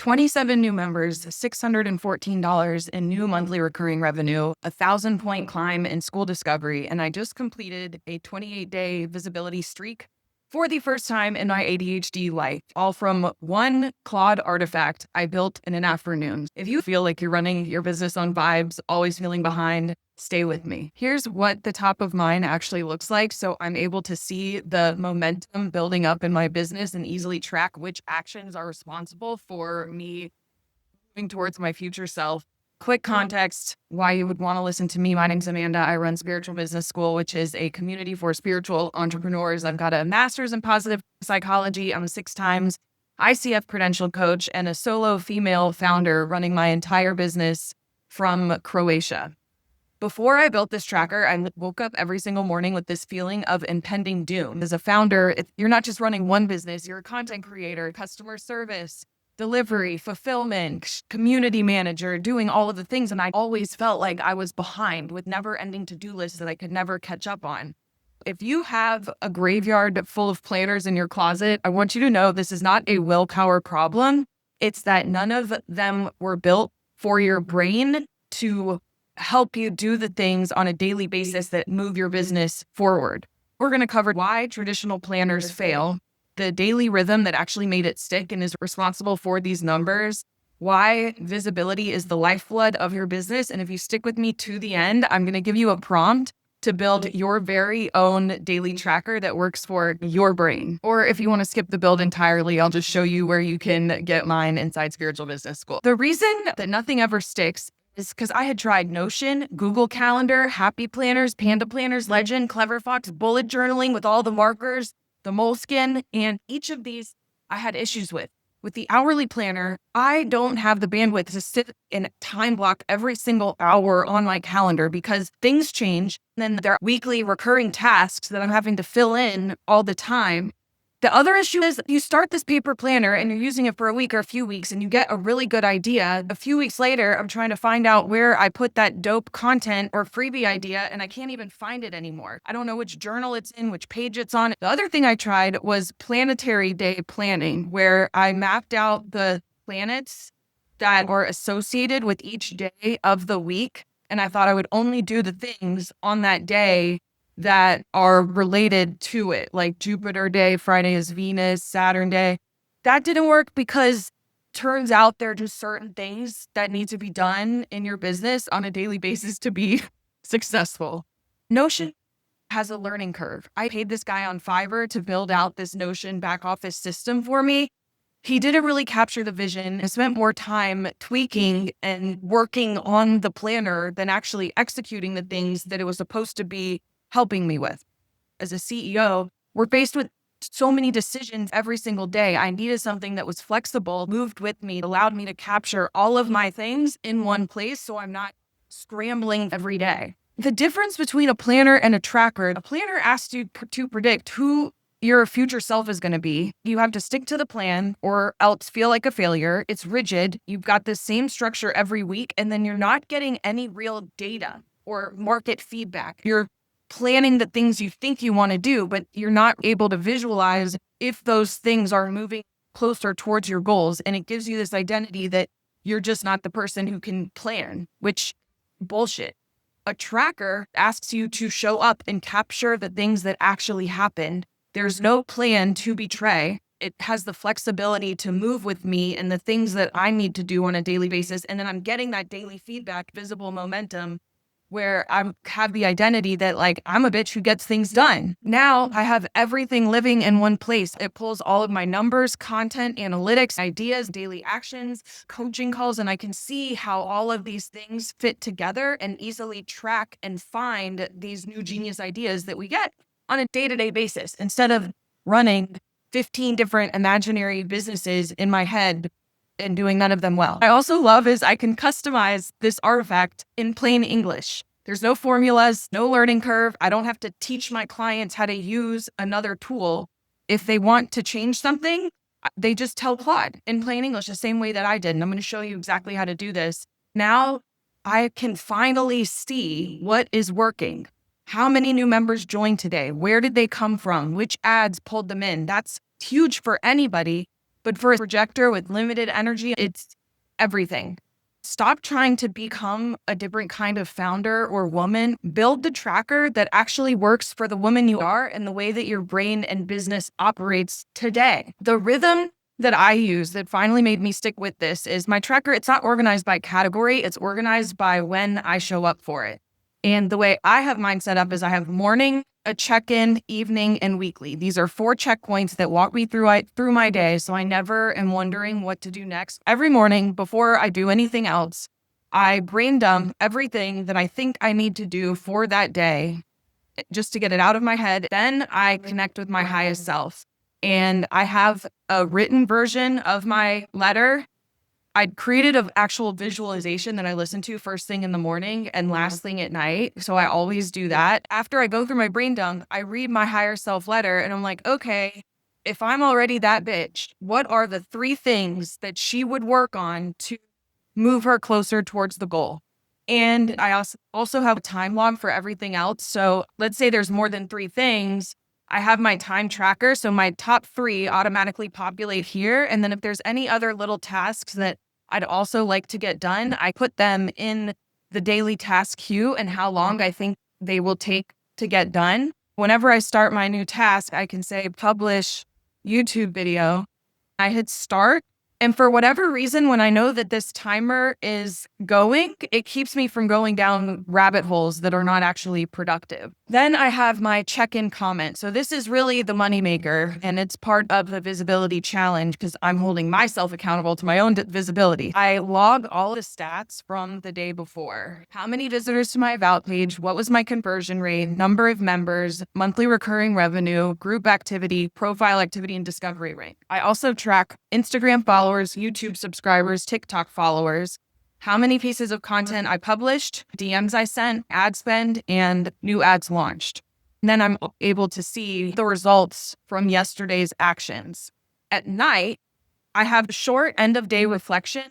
27 new members, $614 in new monthly recurring revenue, a 1,000-point climb in Skool discovery, and I just completed a 28-day visibility streak for the first time in my ADHD life, all from one Claude artifact I built in an afternoon. If you feel like you're running your business on vibes, always feeling behind, stay with me. Here's what the top of mine actually looks like, so I'm able to see the momentum building up in my business and easily track which actions are responsible for me moving towards my future self. Quick context, why you would want to listen to me. My name's Amanda. I run Spiritual Business School, which is a community for spiritual entrepreneurs. I've got a master's in positive psychology. I'm a 6 times ICF credentialed coach and a solo female founder running my entire business from Croatia. Before I built this tracker, I woke up every single morning with this feeling of impending doom. As a founder, you're not just running one business, you're a content creator, customer service, delivery, fulfillment, community manager, doing all of the things. And I always felt like I was behind with never-ending to-do lists that I could never catch up on. If you have a graveyard full of planners in your closet, I want you to know this is not a willpower problem. It's that none of them were built for your brain to help you do the things on a daily basis that move your business forward. We're going to cover why traditional planners fail, the daily rhythm that actually made it stick and is responsible for these numbers, why visibility is the lifeblood of your business. And if you stick with me to the end, I'm going to give you a prompt to build your very own daily tracker that works for your brain. Or if you want to skip the build entirely, I'll just show you where you can get mine inside Spiritual Business School. The reason that nothing ever sticks is because I had tried Notion, Google Calendar, Happy Planners, Panda Planners, Legend, Clever Fox, bullet journaling with all the markers, the Moleskin, and each of these I had issues with. With the hourly planner, I don't have the bandwidth to sit and time block every single hour on my calendar because things change. And then there are weekly recurring tasks that I'm having to fill in all the time. The other issue is you start this paper planner and you're using it for a week or a few weeks and you get a really good idea. A few weeks later, I'm trying to find out where I put that dope content or freebie idea and I can't even find it anymore. I don't know which journal it's in, which page it's on. The other thing I tried was planetary day planning, where I mapped out the planets that are associated with each day of the week. And I thought I would only do the things on that day that are related to it, like Jupiter Day, Friday is Venus, Saturn Day. That didn't work because turns out there are just certain things that need to be done in your business on a daily basis to be successful. Notion has a learning curve. I paid this guy on Fiverr to build out this Notion back office system for me. He didn't really capture the vision. I spent more time tweaking and working on the planner than actually executing the things that it was supposed to be helping me with. As a CEO, we're faced with so many decisions every single day. I needed something that was flexible, moved with me, allowed me to capture all of my things in one place so I'm not scrambling every day. The difference between a planner and a tracker, a planner asks you to predict who your future self is going to be. You have to stick to the plan or else feel like a failure. It's rigid. You've got the same structure every week, and then you're not getting any real data or market feedback. You're planning the things you think you want to do, but you're not able to visualize if those things are moving closer towards your goals. And it gives you this identity that you're just not the person who can plan, which bullshit. A tracker asks you to show up and capture the things that actually happened. There's no plan to betray. It has the flexibility to move with me and the things that I need to do on a daily basis. And then I'm getting that daily feedback, visible momentum, where I have the identity that like, I'm a bitch who gets things done. Now I have everything living in one place. It pulls all of my numbers, content, analytics, ideas, daily actions, coaching calls, and I can see how all of these things fit together and easily track and find these new genius ideas that we get on a day-to-day basis instead of running 15 different imaginary businesses in my head and doing none of them well. I also love is I can customize this artifact in plain English. There's no formulas, no learning curve. I don't have to teach my clients how to use another tool. If they want to change something, they just tell Claude in plain English the same way that I did. And I'm going to show you exactly how to do this. Now I can finally see what is working. How many new members joined today? Where did they come from? Which ads pulled them in? That's huge for anybody. But for a projector with limited energy, it's everything. Stop trying to become a different kind of founder or woman. Build the tracker that actually works for the woman you are and the way that your brain and business operates today. The rhythm that I use that finally made me stick with this is my tracker. It's not organized by category. It's organized by when I show up for it. And the way I have mine set up is I have morning, a check-in, evening, and weekly. These are 4 checkpoints that walk me through my day, so I never am wondering what to do next. Every morning, before I do anything else, I brain dump everything that I think I need to do for that day just to get it out of my head. Then I connect with my highest self. And I have a written version of my letter. I'd created an actual visualization that I listen to first thing in the morning and last thing at night. So I always do that. After I go through my brain dump, I read my higher self letter and I'm like, okay, if I'm already that bitch, what are the 3 things that she would work on to move her closer towards the goal? And I also have a time log for everything else. So let's say there's more than 3 things. I have my time tracker. So my top 3 automatically populate here. And then if there's any other little tasks that I'd also like to get done, I put them in the daily task queue and how long I think they will take to get done. Whenever I start my new task, I can say publish YouTube video. I hit start. And for whatever reason, when I know that this timer is going, it keeps me from going down rabbit holes that are not actually productive. Then I have my check-in comment. So this is really the moneymaker, and it's part of the visibility challenge because I'm holding myself accountable to my own visibility. I log all the stats from the day before. How many visitors to my about page? What was my conversion rate? Number of members, monthly recurring revenue, group activity, profile activity, and discovery rate. I also track Instagram followers, YouTube subscribers, TikTok followers, how many pieces of content I published, DMs I sent, ad spend, and new ads launched. And then I'm able to see the results from yesterday's actions. At night, I have a short end of day reflection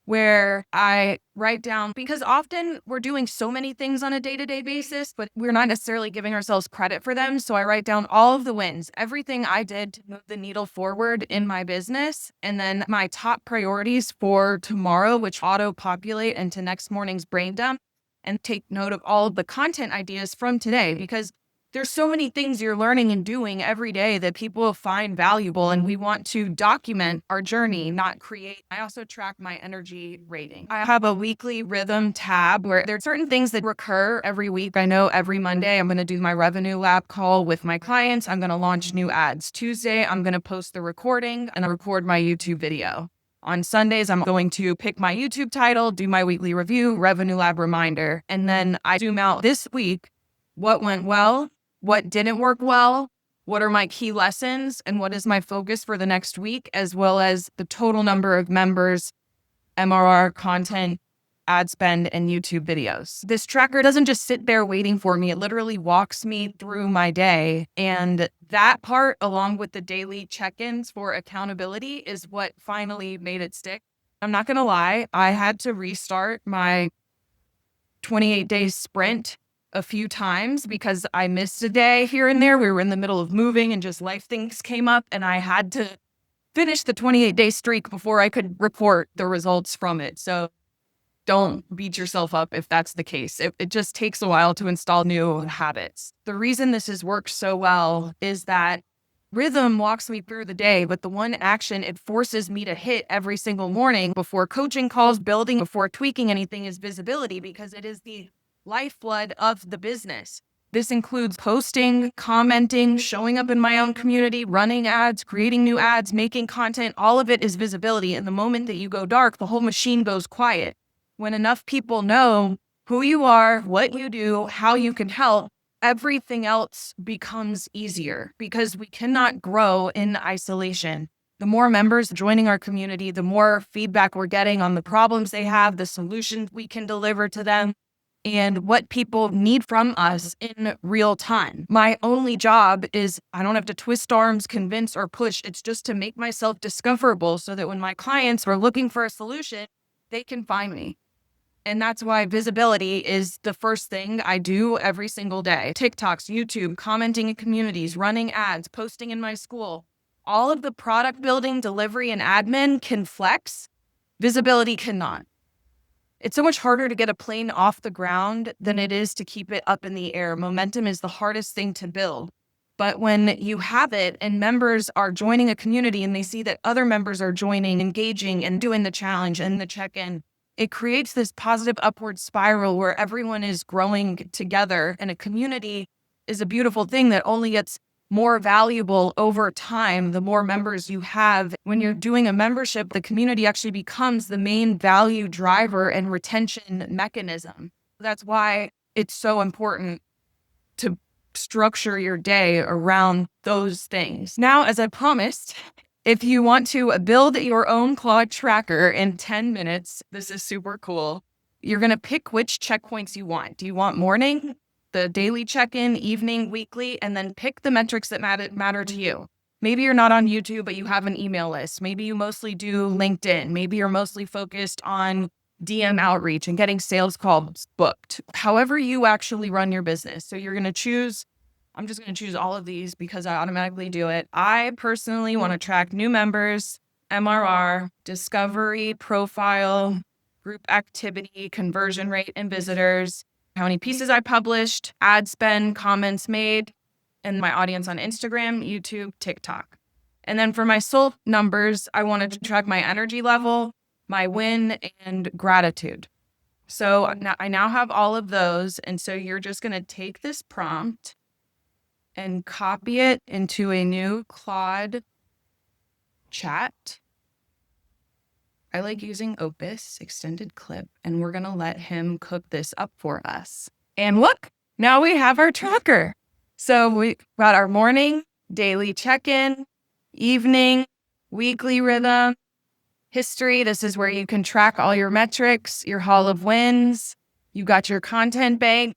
where I write down, because often we're doing so many things on a day-to-day basis, but we're not necessarily giving ourselves credit for them. So I write down all of the wins, everything I did to move the needle forward in my business, and then my top priorities for tomorrow, which auto-populate into next morning's brain dump, and take note of all of the content ideas from today, because there's so many things you're learning and doing every day that people find valuable, and we want to document our journey, not create. I also track my energy rating. I have a weekly rhythm tab where there are certain things that recur every week. I know every Monday I'm going to do my revenue lab call with my clients. I'm going to launch new ads. Tuesday, I'm going to post the recording and record my YouTube video. On Sundays, I'm going to pick my YouTube title, do my weekly review, revenue lab reminder, and then I zoom out this week. What went well? What didn't work well, what are my key lessons, and what is my focus for the next week, as well as the total number of members, MRR, content, ad spend, and YouTube videos. This tracker doesn't just sit there waiting for me. It literally walks me through my day. And that part, along with the daily check-ins for accountability, is what finally made it stick. I'm not going to lie, I had to restart my 28-day sprint a few times because I missed a day here and there. We were in the middle of moving and just life things came up, and I had to finish the 28-day streak before I could report the results from it. So don't beat yourself up if that's the case. It just takes a while to install new habits. The reason this has worked so well is that rhythm walks me through the day, but the one action it forces me to hit every single morning before coaching calls, building, before tweaking anything is visibility, because it is the lifeblood of the business. This includes posting, commenting, showing up in my own community, running ads, creating new ads, making content. All of it is visibility. And the moment that you go dark, the whole machine goes quiet. When enough people know who you are, what you do, how you can help, everything else becomes easier, because we cannot grow in isolation. The more members joining our community, the more feedback we're getting on the problems they have, the solutions we can deliver to them, and what people need from us in real time. My only job is I don't have to twist arms, convince, or push. It's just to make myself discoverable so that when my clients are looking for a solution, they can find me. And that's why visibility is the first thing I do every single day. TikToks, YouTube, commenting in communities, running ads, posting in my Skool. All of the product building, delivery, and admin can flex. Visibility cannot. It's so much harder to get a plane off the ground than it is to keep it up in the air. Momentum is the hardest thing to build. But when you have it and members are joining a community and they see that other members are joining, engaging, and doing the challenge and the check-in, it creates this positive upward spiral where everyone is growing together. And a community is a beautiful thing that only gets more valuable over time the more members you have. When you're doing a membership, the community actually becomes the main value driver and retention mechanism. That's why it's so important to structure your day around those things. Now, as I promised, if you want to build your own Claude tracker in 10 minutes, this is super cool. You're going to pick which checkpoints you want. Do you want morning, the daily check-in, evening, weekly, and then pick the metrics that matter to you. Maybe you're not on YouTube, but you have an email list. Maybe you mostly do LinkedIn. Maybe you're mostly focused on DM outreach and getting sales calls booked. However you actually run your business. So you're going to choose, I'm just going to choose all of these because I automatically do it. I personally want to track new members, MRR, discovery, profile, group activity, conversion rate, and visitors, how many pieces I published, ad spend, comments made, and my audience on Instagram, YouTube, TikTok. And then for my soul numbers, I wanted to track my energy level, my win, and gratitude. So I now have all of those. And so you're just going to take this prompt and copy it into a new Claude chat. I like using Opus extended clip, and we're going to let him cook this up for us. And look, now we have our tracker. So we got our morning, daily check-in, evening, weekly rhythm, history. This is where you can track all your metrics, your Hall of Wins. You got your content bank,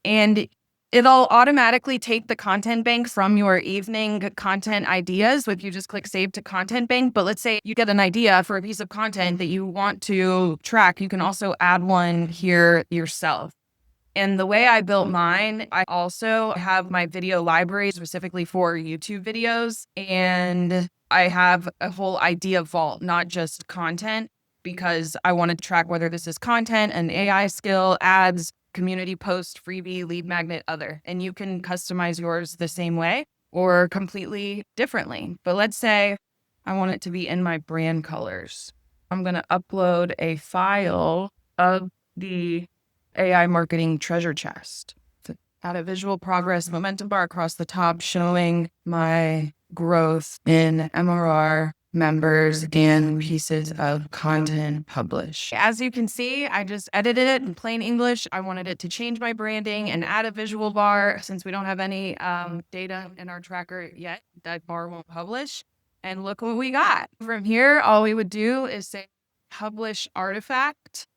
and it'll automatically take the content bank from your evening content ideas if you just click save to content bank. But let's say you get an idea for a piece of content that you want to track. You can also add one here yourself. And the way I built mine, I also have my video library specifically for YouTube videos. And I have a whole idea vault, not just content, because I wanted to track whether this is content, an AI skill, ads, community post, freebie, lead magnet, other. And you can customize yours the same way or completely differently. But let's say I want it to be in my brand colors. I'm going to upload a file of the AI marketing treasure chest. Add a visual progress momentum bar across the top showing my growth in MRR, members, and pieces of content published. As you can see, I just edited it in plain English. I wanted it to change my branding and add a visual bar since we don't have any data in our tracker yet. That bar won't publish. And look what we got. From here, all we would do is say publish artifact,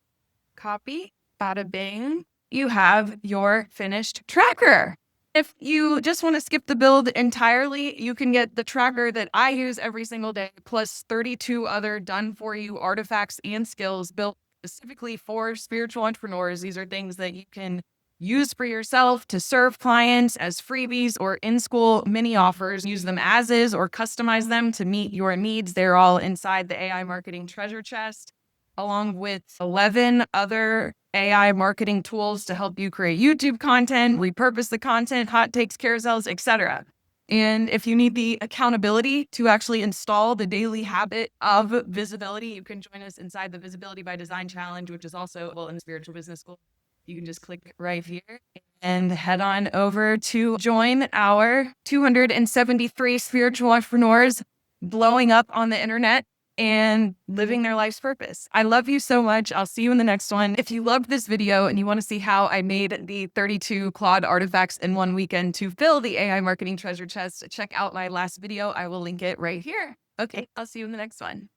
copy, bada bing. You have your finished tracker. If you just want to skip the build entirely, you can get the tracker that I use every single day, plus 32 other done for you artifacts and skills built specifically for spiritual entrepreneurs. These are things that you can use for yourself to serve clients as freebies or in-school mini offers. Use them as is or customize them to meet your needs. They're all inside the AI marketing treasure chest, along with 11 other AI marketing tools to help you create YouTube content, repurpose the content, hot takes, carousels, etc. And if you need the accountability to actually install the daily habit of visibility, you can join us inside the Visibility by Design Challenge, which is also available in the Spiritual Business School. You can just click right here and head on over to join our 273 spiritual entrepreneurs blowing up on the internet and living their life's purpose. I love you so much. I'll see you in the next one. If you loved this video and you want to see how I made the 32 Claude artifacts in one weekend to fill the AI marketing treasure chest, check out my last video. I will link it right here. Okay, I'll see you in the next one.